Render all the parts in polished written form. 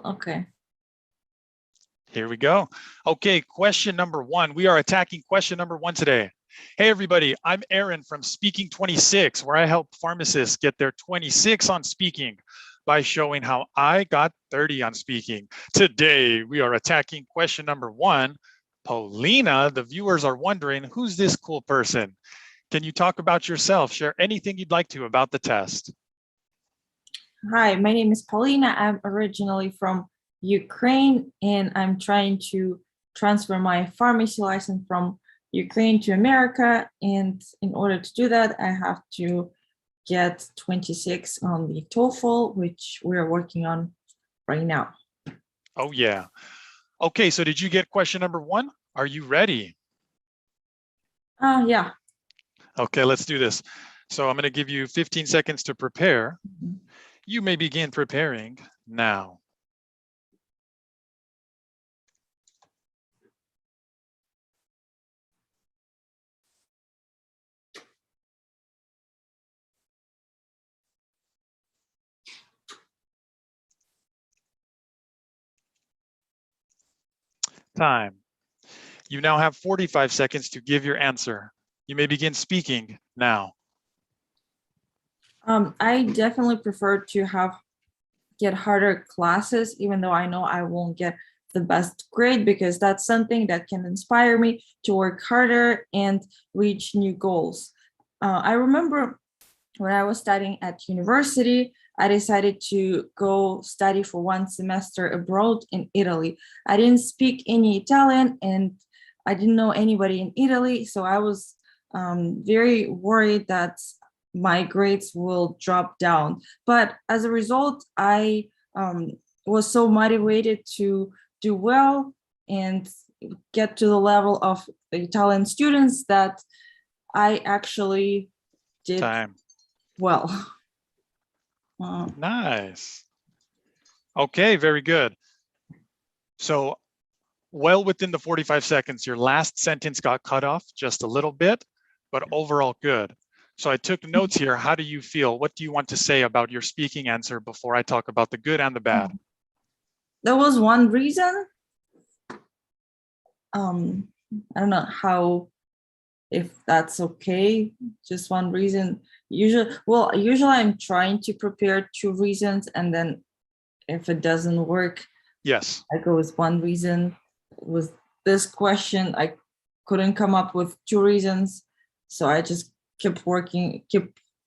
Okay. Here we go. Okay, question number one. We are attacking question number one today. Hey, everybody, I'm Aaron from Speaking 26, where I help pharmacists get their 26 on speaking by showing how I got 30 on speaking. Today, we are attacking question number one. Paulina, the viewers are wondering, who's this cool person? Can you talk about yourself? Share anything you'd like to about the test. Hi, my name is Paulina. I'm originally from Ukraine, and I'm trying to transfer my pharmacy license from Ukraine to America. And in order to do that, I have to get 26 on the TOEFL, which we're working on right now. Oh, yeah. Okay, so did you get question number one? Are you ready? Yeah. Okay, let's do this. So I'm going to give you 15 seconds to prepare. You may begin preparing now. Time. You now have 45 seconds to give your answer. You may begin speaking now. I definitely prefer to get harder classes, even though I know I won't get the best grade, because that's something that can inspire me to work harder and reach new goals. I remember when I was studying at university, I decided to go study for 1 semester abroad in Italy. I didn't speak any Italian and I didn't know anybody in Italy, so I was very worried that my grades will drop down. But as a result, I was so motivated to do well and get to the level of the Italian students that I actually did well. Nice. Okay, very good. So well within the 45 seconds, your last sentence got cut off just a little bit, but overall good. So I took notes here. How do you feel? What do you want to say about your speaking answer before I talk about the good and the bad? There was one reason. I don't know if that's okay. Just one reason. Usually I'm trying to prepare 2 reasons, and then if it doesn't work, yes, I go with 1 reason. With this question, I couldn't come up with 2 reasons, so I just kept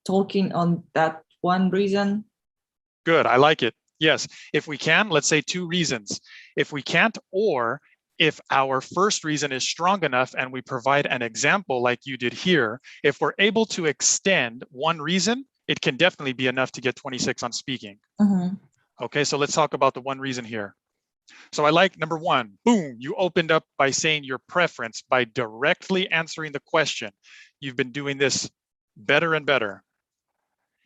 talking on that 1 reason. Good, I like it. Yes, if we can, let's say 2 reasons. If we can't, or if our first reason is strong enough and we provide an example like you did here, if we're able to extend 1 reason, it can definitely be enough to get 26 on speaking. Okay, so let's talk about the 1 reason here. So I like number 1, boom, you opened up by saying your preference, by directly answering the question. You've been doing this better and better.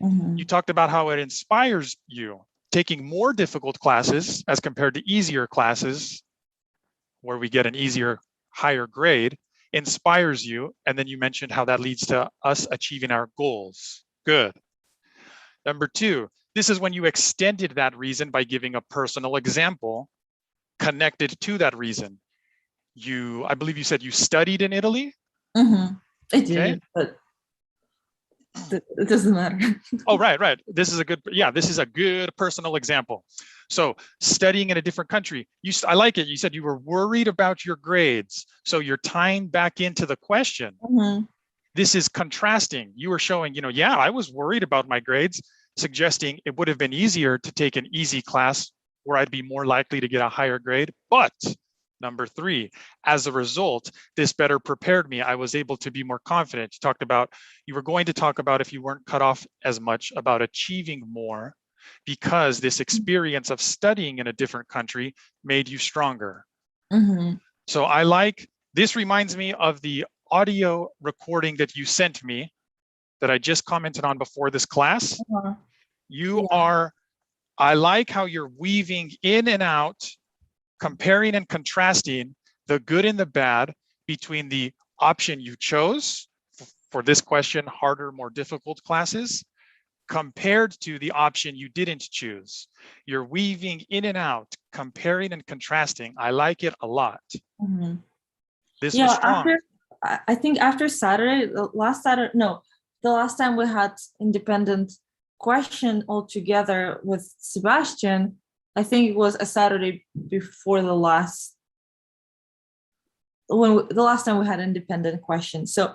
You talked about how it inspires you. Taking more difficult classes as compared to easier classes, where we get an easier, higher grade, inspires you. And then you mentioned how that leads to us achieving our goals. Good. Number 2, this is when you extended that reason by giving a personal example connected to that reason. I believe you said you studied in Italy? I did, but it doesn't matter. Oh, right. This is a good personal example. So studying in a different country, I like it. You said you were worried about your grades. So you're tying back into the question. This is contrasting. You were showing, yeah, I was worried about my grades, suggesting it would have been easier to take an easy class where I'd be more likely to get a higher grade. But number 3, as a result, this better prepared me. I was able to be more confident. You were going to talk about, if you weren't cut off as much, about achieving more, because this experience of studying in a different country made you stronger. So this reminds me of the audio recording that you sent me that I just commented on before this class. I like how you're weaving in and out, comparing and contrasting the good and the bad between the option you chose for this question, harder, more difficult classes, compared to the option you didn't choose. You're weaving in and out, comparing and contrasting. I like it a lot. Mhm. This Yeah, was strong. after I think after Saturday, the last Saturday, no, the last time we had independent question all together with Sebastian, I think it was a Saturday before the last the last time we had independent questions. So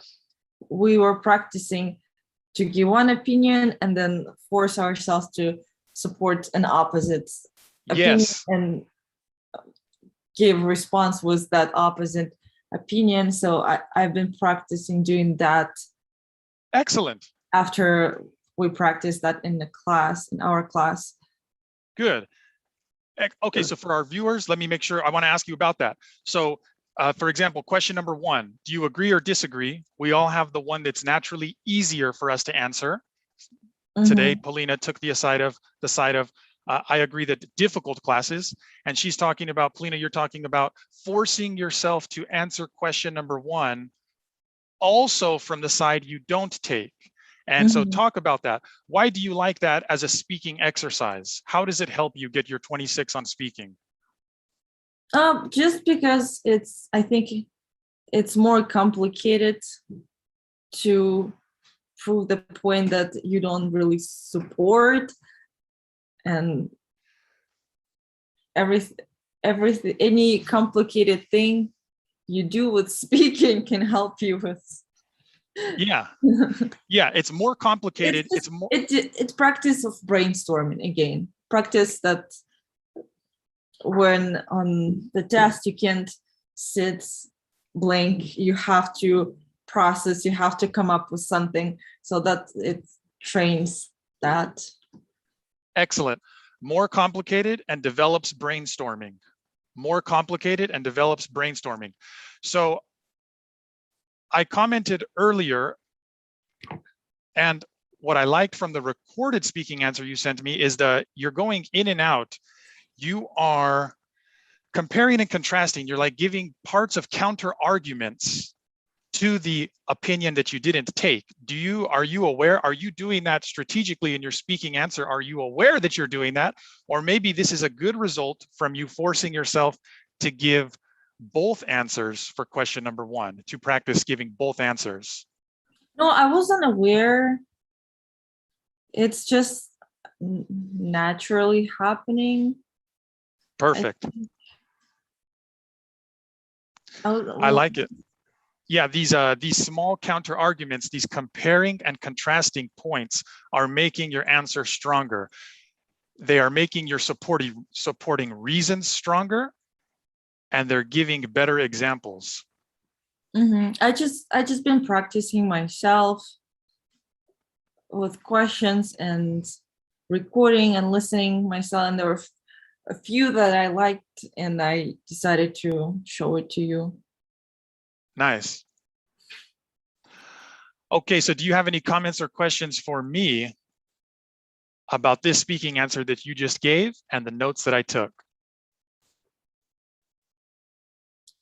we were practicing to give one opinion and then force ourselves to support an opposite opinion Yes. and give response with that opposite opinion. So I've been practicing doing that. Excellent. After we practice that in the class, in our class. Good. Okay, so for our viewers, let me make sure, I want to ask you about that. So for example, question number 1, do you agree or disagree? We all have the one that's naturally easier for us to answer. Today, Polina took the side of I agree that difficult classes, and she's talking about, Polina, you're talking about forcing yourself to answer question number 1, also from the side you don't take. And so talk about that. Why do you like that as a speaking exercise? How does it help you get your 26 on speaking? Just because I think it's more complicated to prove the point that you don't really support, and any complicated thing you do with speaking can help you with. Yeah, yeah, it's more complicated. It's practice of brainstorming again. Practice that when on the test you can't sit blank, you have to process, you have to come up with something, so that it trains that. Excellent. More complicated and develops brainstorming. More complicated and develops brainstorming. So I commented earlier, and what I liked from the recorded speaking answer you sent me is that you're going in and out. You are comparing and contrasting. You're like giving parts of counter arguments to the opinion that you didn't take. Are you aware? Are you doing that strategically in your speaking answer? Are you aware that you're doing that? Or maybe this is a good result from you forcing yourself to give both answers for question number 1, to practice giving both answers. No, I wasn't aware. It's just naturally happening. Perfect. I like it. Yeah, these small counter arguments, these comparing and contrasting points are making your answer stronger. They are making your supporting reasons stronger, and they're giving better examples. I just been practicing myself with questions and recording and listening myself, and there were a few that I liked, and I decided to show it to you. Nice. Okay, so do you have any comments or questions for me about this speaking answer that you just gave and the notes that I took?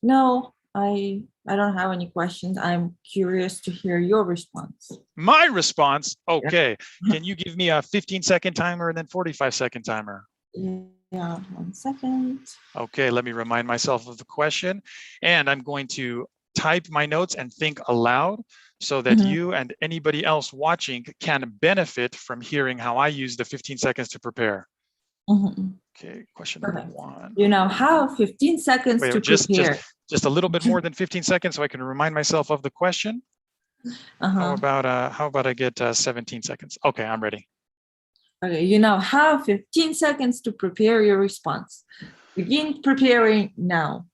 No, I don't have any questions. I'm curious to hear your response. My response? Okay. Can you give me a 15-second timer and then 45-second timer? Yeah, 1 second. Okay, let me remind myself of the question. And I'm going to type my notes and think aloud so that you and anybody else watching can benefit from hearing how I use the 15 seconds to prepare. Okay, question number 1. You now have 15 seconds to prepare. Just a little bit more than 15 seconds so I can remind myself of the question. How about I get 17 seconds? Okay, I'm ready. Okay, you now have 15 seconds to prepare your response. Begin preparing now.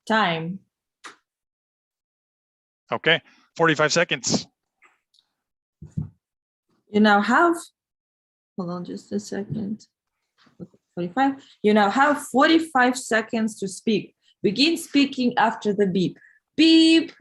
Time. Okay, 45 seconds. You now have, hold on just a second. 45. You now have 45 seconds to speak. Begin speaking after the beep. Beep.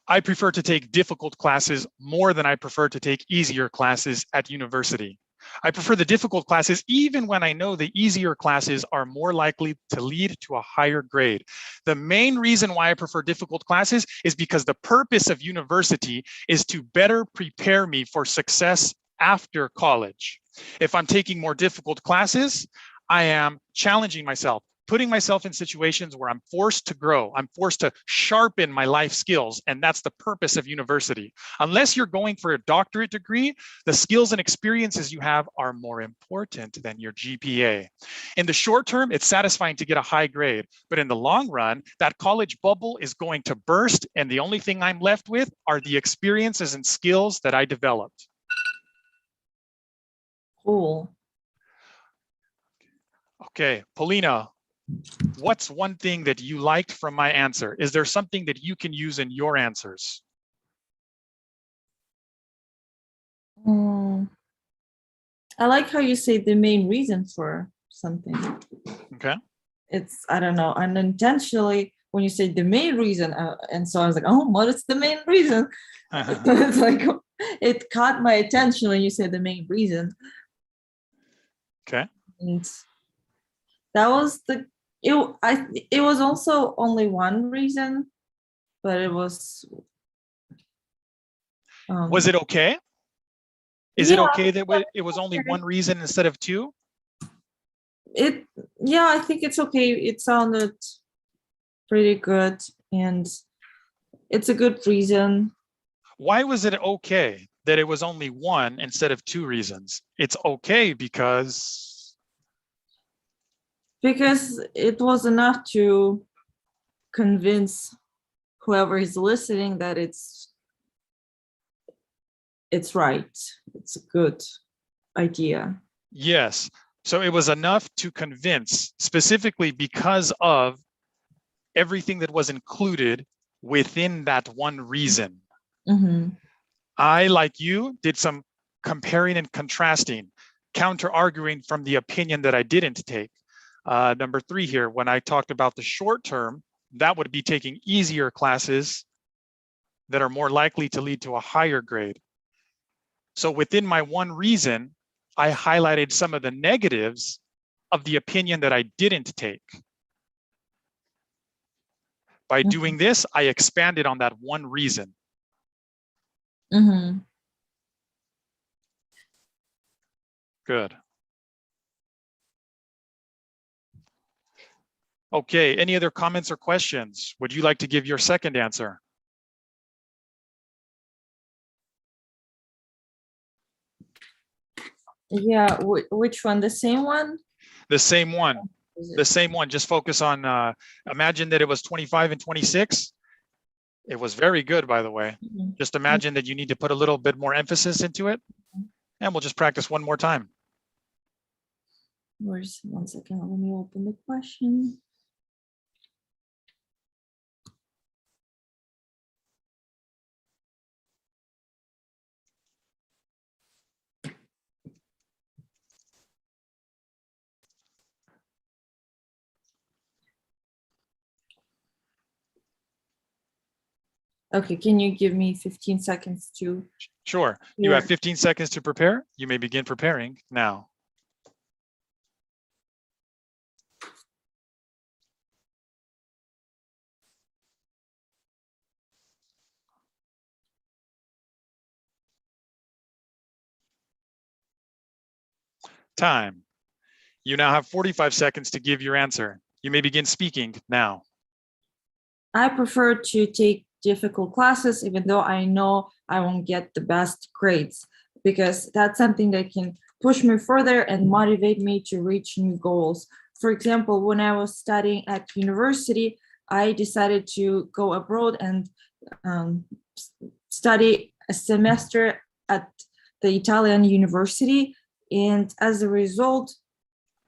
I prefer to take difficult classes more than I prefer to take easier classes at university. I prefer the difficult classes even when I know the easier classes are more likely to lead to a higher grade. The main reason why I prefer difficult classes is because the purpose of university is to better prepare me for success after college. If I'm taking more difficult classes, I am challenging myself, putting myself in situations where I'm forced to grow. I'm forced to sharpen my life skills. And that's the purpose of university. Unless you're going for a doctorate degree, the skills and experiences you have are more important than your GPA. In the short term, it's satisfying to get a high grade. But in the long run, that college bubble is going to burst. And the only thing I'm left with are the experiences and skills that I developed. Cool. Okay, Paulina, what's one thing that you liked from my answer? Is there something that you can use in your answers? I like how you say the main reason for something. Okay. It's, I don't know, unintentionally when you say the main reason, and so I was like, oh, what is the main reason? It's like, it caught my attention when you said the main reason. Okay. And that was it was also only one reason, but it was was it okay? Is yeah, it okay that it was only one reason instead of two? Yeah, I think it's okay. It sounded pretty good and it's a good reason. Why was it okay that it was only one instead of two reasons? It's okay because it was enough to convince whoever is listening that it's right. It's a good idea. yes. So it was enough to convince, specifically because of everything that was included within that one reason. Mm-hmm. I, like you, did some comparing and contrasting, counter-arguing from the opinion that I didn't take. Number 3 here, when I talked about the short term, that would be taking easier classes that are more likely to lead to a higher grade. So within my one reason, I highlighted some of the negatives of the opinion that I didn't take. By doing this, I expanded on that one reason. Mm-hmm. Good. Okay, any other comments or questions? Would you like to give your second answer? Yeah, which one? The same one? The same one. The same one. Just focus on, imagine that it was 25 and 26. It was very good, by the way. Mm-hmm. Just imagine that you need to put a little bit more emphasis into it. And we'll just practice one more time. Where's 1 second? Let me open the question. Okay, can you give me 15 seconds to? Sure. You have 15 seconds to prepare. You may begin preparing now. Time. You now have 45 seconds to give your answer. You may begin speaking now. I prefer to take difficult classes, even though I know I won't get the best grades, because that's something that can push me further and motivate me to reach new goals. For example, when I was studying at university, I decided to go abroad and study a semester at the Italian university. And as a result,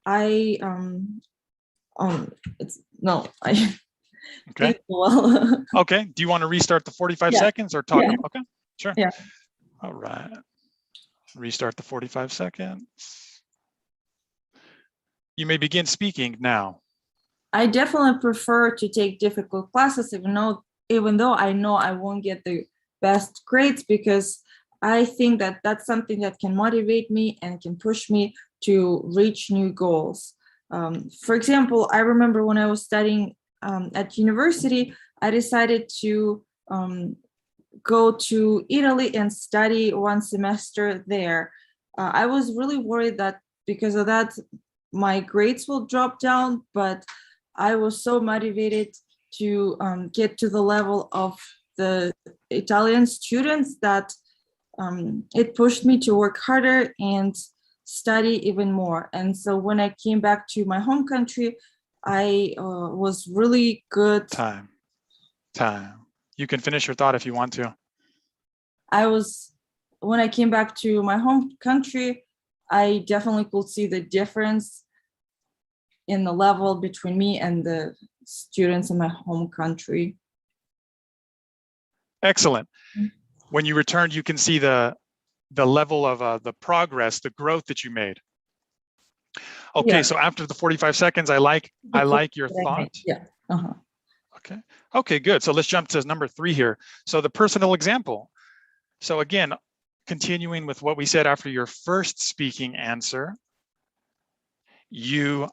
I Okay. Well, okay. Do you want to restart the 45 seconds or talk? Okay, sure. Yeah. All right. Restart the 45 seconds. You may begin speaking now. I definitely prefer to take difficult classes, even though I know I won't get the best grades, because I think that that's something that can motivate me and can push me to reach new goals. For example, I remember when I was studying at university, I decided to go to Italy and study one semester there. I was really worried that because of that, my grades will drop down, but I was so motivated to get to the level of the Italian students that it pushed me to work harder and study even more. And so when I came back to my home country, I was really good. Time. You can finish your thought if you want to. When I came back to my home country, I definitely could see the difference in the level between me and the students in my home country. Excellent. When you returned, you can see the level of the progress, the growth that you made. Okay, yeah. So after the 45 seconds, I like your thought. Yeah. Uh-huh. Okay, good. So let's jump to number 3 here. So the personal example. So again, continuing with what we said after your first speaking answer, you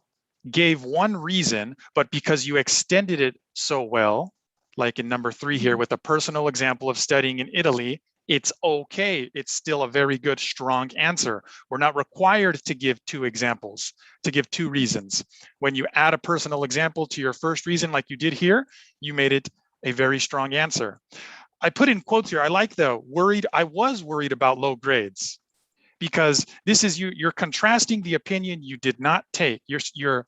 gave one reason, but because you extended it so well, like in number 3 here with a personal example of studying in Italy, it's okay. It's still a very good, strong answer. We're not required to give 2 examples, to give 2 reasons. When you add a personal example to your first reason, like you did here, you made it a very strong answer. I put in quotes here. I like the worried. I was worried about low grades, because this is you're contrasting the opinion you did not take. You're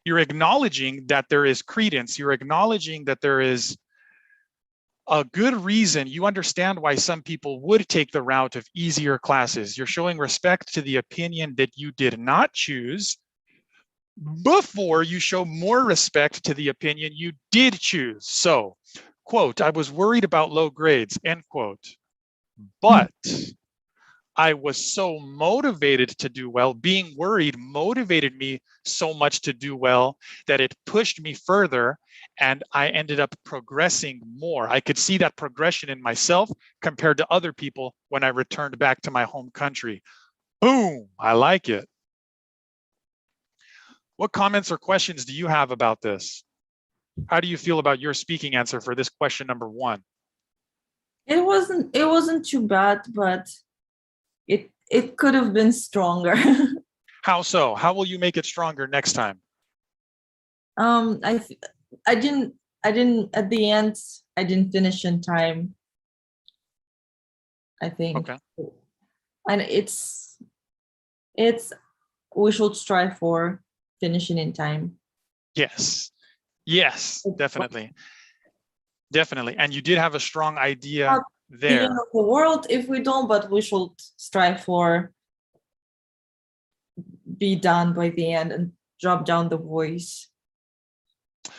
acknowledging that there is credence. You're acknowledging that there is a good reason. You understand why some people would take the route of easier classes. You're showing respect to the opinion that you did not choose before you show more respect to the opinion you did choose. So, quote, I was worried about low grades, end quote. But I was so motivated to do well. Being worried motivated me so much to do well that it pushed me further, and I ended up progressing more. I could see that progression in myself compared to other people when I returned back to my home country. Boom, I like it. What comments or questions do you have about this? How do you feel about your speaking answer for this question number 1? It wasn't too bad, but it could have been stronger. How so? How will you make it stronger next time? I didn't at the end, I didn't finish in time, I think. Okay. And it's we should strive for finishing in time. Yes, definitely. And you did have a strong idea there. The end of the world if we don't, but we should strive for be done by the end and drop down the voice at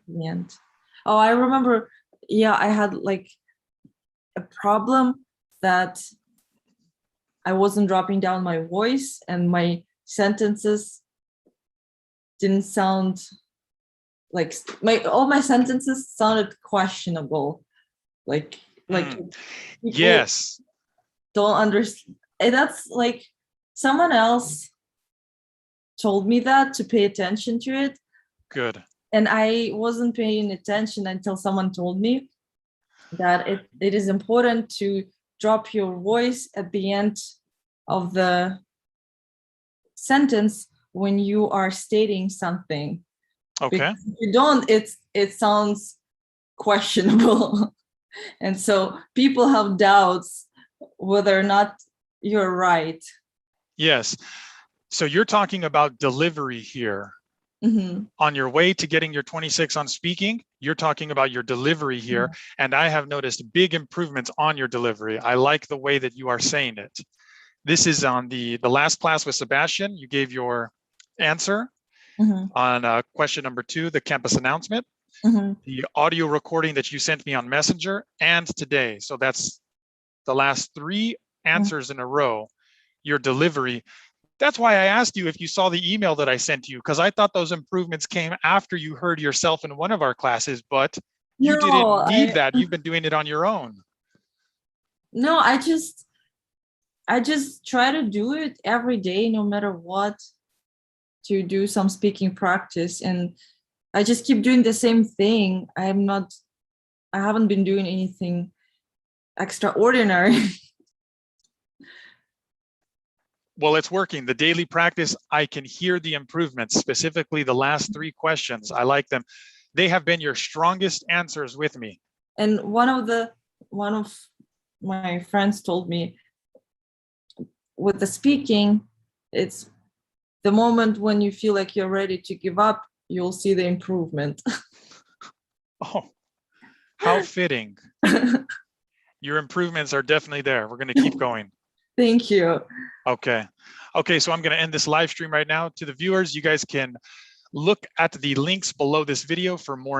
the end. Oh, I remember, yeah, I had like a problem that I wasn't dropping down my voice and my sentences didn't sound like all my sentences sounded questionable. Like yes, don't understand. That's like someone else told me that to pay attention to it. Good. And I wasn't paying attention until someone told me that it is important to drop your voice at the end of the sentence when you are stating something. Okay. Because if you don't, it sounds questionable. And so people have doubts whether or not you're right. Yes. So you're talking about delivery here. Mm-hmm. On your way to getting your 26 on speaking, you're talking about your delivery here. Mm-hmm. And I have noticed big improvements on your delivery. I like the way that you are saying it. This is on the last class with Sebastian. You gave your answer on question number 2, the campus announcement, the audio recording that you sent me on Messenger, and today. So that's the last 3 answers in a row. Your delivery, That's why I asked you if you saw the email that I sent you, because I thought those improvements came after you heard yourself in one of our classes, but you No, didn't need that. You've been doing it on your own. no, I just try to do it every day, no matter what, to do some speaking practice. And I just keep doing the same thing. I haven't been doing anything extraordinary. Well, it's working. The daily practice, I can hear the improvements, specifically the last 3 questions. I like them. They have been your strongest answers with me. And one of my friends told me, with the speaking, it's the moment when you feel like you're ready to give up, you'll see the improvement. Oh, how fitting. Your improvements are definitely there. We're going to keep going. Thank you. Okay. Okay, so I'm going to end this live stream right now. To the viewers, you guys can look at the links below this video for more